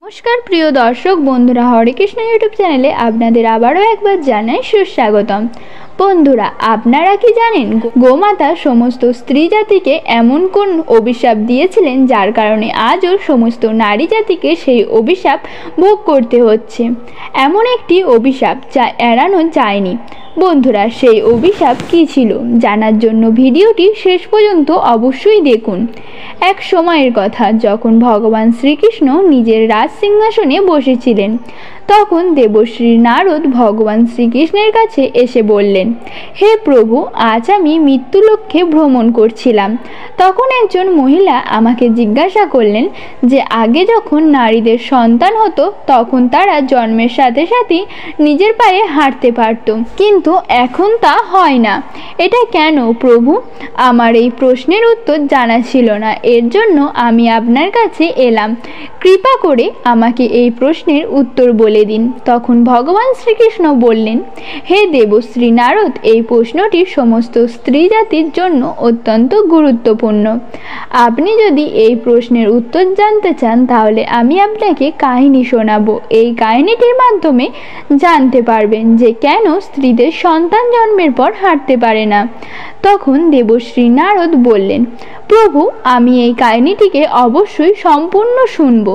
নমস্কার প্রিয় দর্শক বন্ধুরা, হরে কৃষ্ণ ইউটিউব চ্যানেলে আপনাদের আবারও একবার জানাই সুস্বাগতম। বন্ধুরা, আপনারা কি জানেন গোমাতা সমস্ত স্ত্রী জাতিকে এমন কোন অভিশাপ দিয়েছিলেন যার কারণে আজও সমস্ত নারী জাতিকে সেই অভিশাপ ভোগ করতে হচ্ছে। এমন একটি অভিশাপ যা এড়ানো যায়নি। বন্ধুরা, সেই অভিশাপ কী ছিল জানার জন্য ভিডিওটি শেষ পর্যন্ত অবশ্যই দেখুন। এক সময়ের কথা, যখন ভগবান শ্রীকৃষ্ণ নিজের রাজ সিংহাসনে বসেছিলেন, তখন দেবশ্রী নারদ ভগবান শ্রীকৃষ্ণের কাছে এসে বললেন, হে প্রভু, আজ আমি মৃত্যুলোকে ভ্রমণ করছিলাম। তখন একজন মহিলা আমাকে জিজ্ঞাসা করলেন যে আগে যখন নারীদের সন্তান হতো তখন তারা জন্মের সাথে সাথেই নিজের পায়ে হাঁটতে পারত, কিন্তু এখন তা হয় না। এটা কেন প্রভু? আমার এই প্রশ্নের উত্তর জানা ছিল না, এর জন্য আমি আপনার কাছে এলাম। কৃপা করে আমাকে এই প্রশ্নের উত্তর বলে দিন। তখন ভগবান শ্রীকৃষ্ণ বললেন, হে দেবশ্রী নারদ, এই প্রশ্নটি সমস্ত স্ত্রী জাতির জন্য অত্যন্ত গুরুত্বপূর্ণ। আপনি যদি এই প্রশ্নের উত্তর জানতে চান তাহলে আমি আপনাকে কাহিনী শোনাবো। এই কাহিনীটির মাধ্যমে জানতে পারবেন যে কেন স্ত্রীদের সন্তান জন্মের পর হাঁটতে পারে না। তখন দেবশ্রী নারদ বললেন, প্রভু, আমি এই কাহিনীটিকে অবশ্যই সম্পূর্ণ শুনব।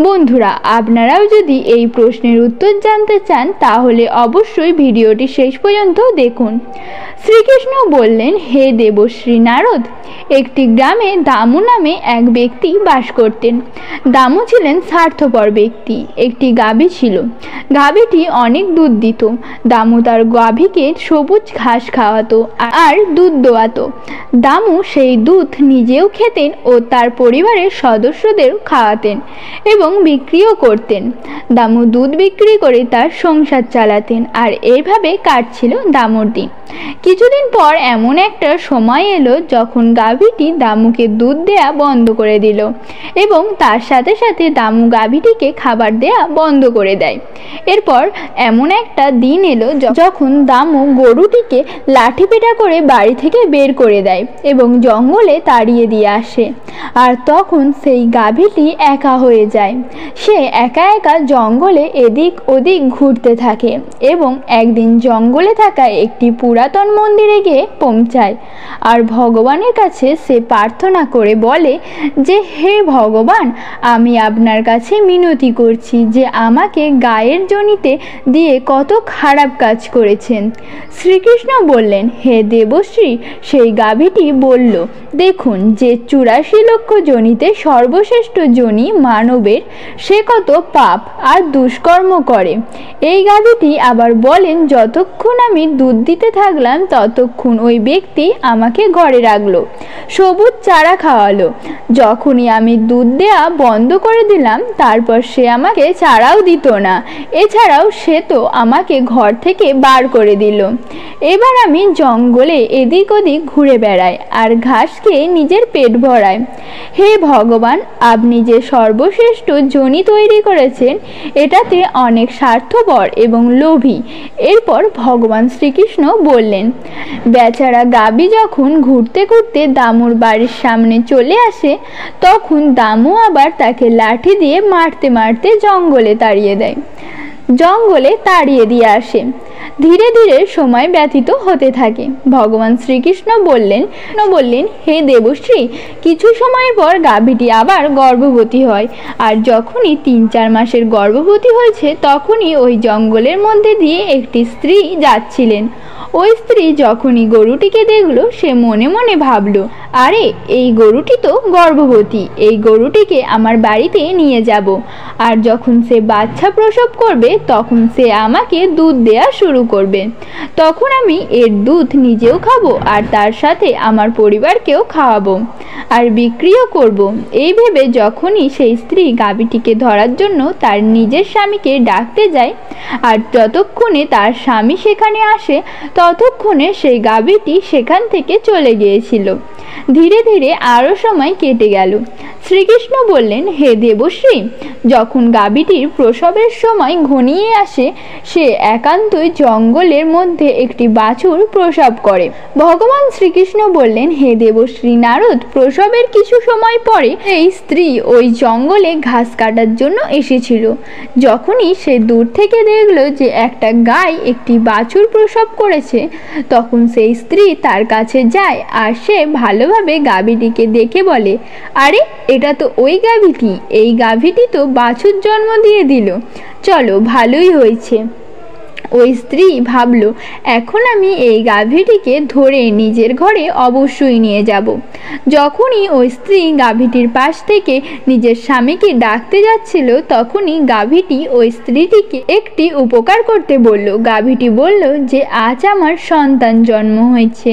বন্ধুরা, আপনারাও যদি এই প্রশ্নের উত্তর জানতে চান তাহলে অবশ্যই ভিডিওটি শেষ পর্যন্ত দেখুন। শ্রীকৃষ্ণ বললেন, হে দেবশ্রী নারদ, একটি গ্রামে দামু নামে এক ব্যক্তি বাস করতেন। দামু ছিলেন স্বার্থপর ব্যক্তি। একটি গাভী ছিল। গাভীটি অনেক দুধ দিত। দামু তার গাভীকে সবুজ ঘাস খাওয়াতো আর দুধ দোয়াতো। দামু সেই দুধ নিজেও খেতেন ও তার পরিবারের সদস্যদের খাওয়াতেন এবং বিক্রিও করতেন। দামু দুধ বিক্রি করে তার সংসার চালাতেন, আর এইভাবে কাটছিল দামুর দিন। কিছুদিন পর এমন একটা সময় এলো যখন গাভীটি দামুকে দুধ দেয়া বন্ধ করে দিল এবং তার সাথে সাথে দামু গাভীটিকে খাবার দেয়া বন্ধ করে দেয়। এরপর এমন একটা দিন এলো যখন দামু গরুটিকে লাঠি পেটা করে বাড়ি থেকে বের করে দেয় এবং জঙ্গলে তাড়িয়ে দিয়ে আসে। আর তখন সেই গাভীটি একা হয়ে যায়। সে একা একা জঙ্গলে এদিক ওদিক ঘুরতে থাকে এবং একদিন জঙ্গলে থাকা একটি পুরাতন মন্দিরে গিয়ে পৌঁছায়। আর ভগবানের কাছে সে প্রার্থনা করে বলে যে, হে ভগবান, আমি আপনার কাছে মিনতি করছি যে আমাকে গায়ের জনিতে দিয়ে কত খারাপ কাজ করেছেন। শ্রীকৃষ্ণ বললেন, হে দেবশ্রী, সেই গাভীটি বলল, দেখুন, যে 84 লক্ষ জনিতে সর্বশ্রেষ্ঠ জনি মানবের, সে কত পাপ আর দুষ্কর্ম করে। এই গাভীটি আবার বলেন, যতক্ষণ আমি দুধ দিতে থাকলাম ততক্ষণ ওই ব্যক্তি আমাকে ঘরে রাখলো, সবুজ চারা খাওয়ালো। যখনই আমি দুধ দেয়া বন্ধ করে দিলাম তারপর সে আমাকে চারাও দিত না। এছাড়াও সে তো আমাকে ঘর থেকে বার করে দিল। এবার আমি জঙ্গলে এদিক ওদিক ঘুরে বেড়াই আর ঘাস খেয়ে নিজের পেট ভরাই। হে ভগবান, আপনি যে সর্বশ্রেষ্ঠ জনি তৈরি করেছেন এটাতে অনেক স্বার্থপর এবং লোভী। এরপর ভগবান শ্রীকৃষ্ণ বললেন, বেচারা গাভী যখন ঘুরতে ঘুরতে দামুর বাড়ির সামনে চলে আসে তখন দামু আবার তাকে লাঠি দিয়ে মারতে মারতে জঙ্গলে তাড়িয়ে দিয়ে আসে। ধীরে ধীরে সময় ব্যতীত হতে থাকে। ভগবান শ্রীকৃষ্ণ বললেন, হে দেবশ্রী, কিছু সময়ের পর গাভীটি আবার গর্ভবতী হয়। আর যখনই 3-4 মাসের গর্ভবতী হয়েছে তখনই ওই জঙ্গলের মধ্যে দিয়ে একটি স্ত্রী যাচ্ছিলেন। ওই স্ত্রী যখনই গরুটিকে দেখলো সে মনে মনে ভাবলো, আরে, এই গরুটি তো গর্ভবতী, এই গরুটিকে আমার বাড়িতে নিয়ে যাব। আর যখন সে বাচ্চা প্রসব করবে তখন সে আমাকে দুধ দেয়া শুরু করবে। তখন আমি এর দুধ নিজেও খাবো আর তার সাথে আমার পরিবারকেও খাওয়াবো আর বিক্রিও করব। এই ভেবে যখনই সেই স্ত্রী গাভীটিকে ধরার জন্য তার নিজের স্বামীকে ডাকতে যায় আর যতক্ষণে তার স্বামী সেখানে আসে ততক্ষণে সেই গাভীটি সেখান থেকে চলে গিয়েছিল। ধীরে ধীরে আরও সময় কেটে গেল। শ্রীকৃষ্ণ বললেন, হে দেবশ্রী, যখন গাভীটির প্রসবের সময় ঘনিয়ে আসে সে একান্তই জঙ্গলের মধ্যে একটি বাছুর প্রসব করে। ভগবান শ্রীকৃষ্ণ বললেন, হে দেবশ্রী নারদ, প্রসবের কিছু সময় পরে এই স্ত্রী ওই জঙ্গলে ঘাস কাটার জন্য এসেছিল। যখনই সে দূর থেকে দেখলো যে একটা গাই একটি বাছুর প্রসব করেছে, তখন সেই স্ত্রী তার কাছে যায় আর সে ভালোভাবে গাভীটিকে দেখে বলে, আরে এটা তো ওই গাভীটি, এই গাভীটি তো বাছুর জন্ম দিয়ে দিল, চলো ভালোই হয়েছে। ওই স্ত্রী ভাবল, এখন আমি এই গাভীটিকে ধরে নিজের ঘরে অবশ্যই নিয়ে যাব। যখনই ওই স্ত্রী গাভীটির পাশ থেকে নিজের স্বামীকে ডাকতে যাচ্ছিল, তখনই গাভীটি ওই স্ত্রীটিকে একটি উপকার করতে বলল। গাভীটি বলল যে আজ আমার সন্তান জন্ম হয়েছে,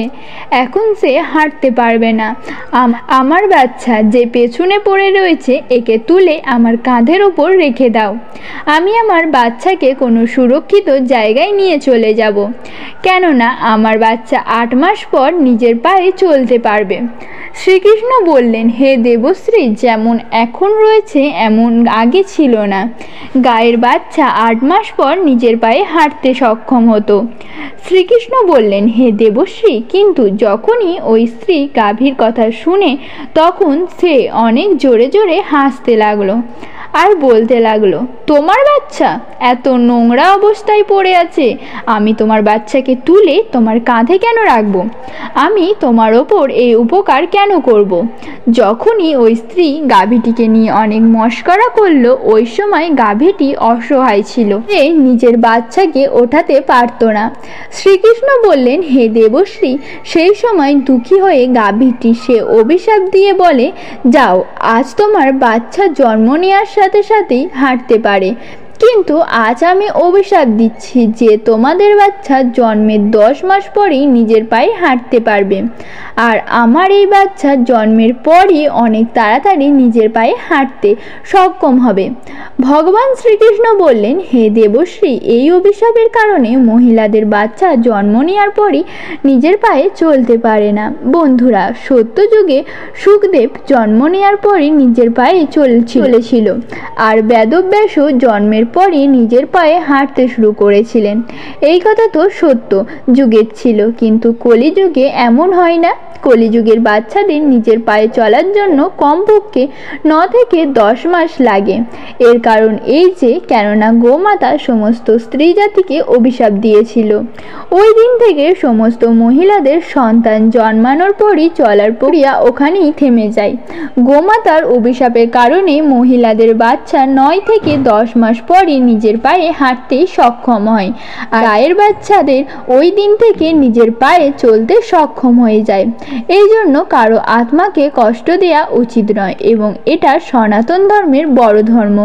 এখন সে হাঁটতে পারবে না। আমার বাচ্চা যে পেছনে পড়ে রয়েছে, একে তুলে আমার কাঁধের ওপর রেখে দাও। আমি আমার বাচ্চাকে কোনো সুরক্ষিত জায়গায় নিয়ে চলে যাব, কেননা আমার বাচ্চা 8 মাস পর নিজের পায়ে চলতে পারবে। শ্রীকৃষ্ণ বললেন, হে দেবশ্রী, যেমন এখন রয়েছে এমন আগে ছিল না। গায়ের বাচ্চা 8 মাস পর নিজের পায়ে হাঁটতে সক্ষম হতো। শ্রীকৃষ্ণ বললেন, হে দেবশ্রী, কিন্তু যখনই ওই স্ত্রী গাভীর কথা শুনে তখন সে অনেক জোরে জোরে হাসতে লাগলো আর বলতে লাগলো, তোমার বাচ্চা এত নোংরা অবস্থায় পড়ে আছে, আমি তোমার বাচ্চাকে তুলে তোমার কাঁধে কেন রাখবো? আমি তোমার ওপর এই উপকার কেন করব? যখনই ওই স্ত্রী গাভীটিকে নিয়ে অনেক মশকরা করলো, ওই সময় গাভীটি অসহায় ছিল, সে নিজের বাচ্চাকে ওঠাতে পারতো না। শ্রীকৃষ্ণ বললেন, হে দেবশ্রী, সেই সময় দুঃখী হয়ে গাভীটি সে অভিশাপ দিয়ে বলে, যাও, আজ তোমার বাচ্চা জন্ম নেওয়ার সাথে সাথেই হাঁটতে পারে, কিন্তু আজ আমি অভিশাপ দিচ্ছি যে তোমাদের বাচ্চা জন্মের 10 মাস পরেই নিজের পায়ে হাঁটতে পারবে, আর আমার এই বাচ্চা জন্মের পরই অনেক তাড়াতাড়ি নিজের পায়ে হাঁটতে সক্ষম হবে। ভগবান শ্রীকৃষ্ণ বললেন, হে দেবশ্রী, এই অভিশাপের কারণে মহিলাদের বাচ্চা জন্ম নেওয়ার পরই নিজের পায়ে চলতে পারে না। বন্ধুরা, সত্যযুগে সুখদেব জন্ম নেওয়ার পরই নিজের পায়ে চলেছিল, আর বেদব্যাসও জন্মের পরই নিজের পায়ে হাঁটতে শুরু করেছিলেন। এই কথা তো সত্য যুগের ছিল, কিন্তু কলিযুগে এমন হয় না। কলিযুগের বাচ্চাদের নিজের পায়ে চলার জন্য কমপক্ষে 9 থেকে 10 মাস লাগে। এর কারণ এই যে, কেননা গোমাতা সমস্ত স্ত্রী জাতিকে অভিশাপ দিয়েছিল। ওই দিন থেকে সমস্ত মহিলাদের সন্তান জন্মানোর পরই চলার প্রক্রিয়া ওখানেই থেমে যায়। গোমাতার অভিশাপের কারণে মহিলাদের বাচ্চা 9 থেকে 10 মাস পরই নিজের পায়ে হাঁটতে সক্ষম হয়, আর গায়ের বাচ্চাদের ওই দিন থেকে নিজের পায়ে চলতে সক্ষম হয়ে যায়। এই জন্য কারো আত্মাকে কষ্ট দেয়া উচিত নয়, এবং এটা সনাতন ধর্মের বড় ধর্ম।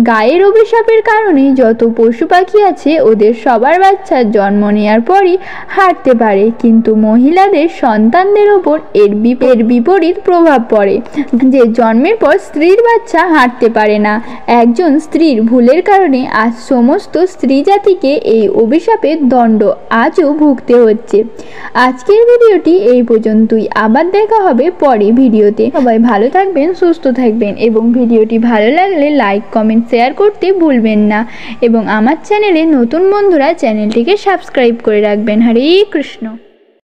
গায়ের অভিশাপের কারণে যত পশু পাখি আছে ওদের সবার বাচ্চা জন্ম নেওয়ার পরই হাঁটতে পারে, কিন্তু মহিলাদের সন্তানদের ওপর এর বিপরীত প্রভাব পড়ে, যে জন্মের পর স্ত্রীর বাচ্চা হাঁটতে পারে না। একজন স্ত্রীর ভুলের কারণে আজ সমস্ত স্ত্রী জাতিকে এই অভিশাপের দণ্ড আজও ভুগতে হচ্ছে। আজকের ভিডিওটি এই পর্যন্তই, আবার দেখা হবে পরে ভিডিওতে। সবাই ভালো থাকবেন, সুস্থ থাকবেন, এবং ভিডিওটি ভালো লাগলে লাইক, কমেন্ট, শেয়ার করতে ভুলবেন না, এবং আমার চ্যানেলে নতুন বন্ধুরা চ্যানেলটিকে সাবস্ক্রাইব করে রাখবেন। হরে কৃষ্ণ।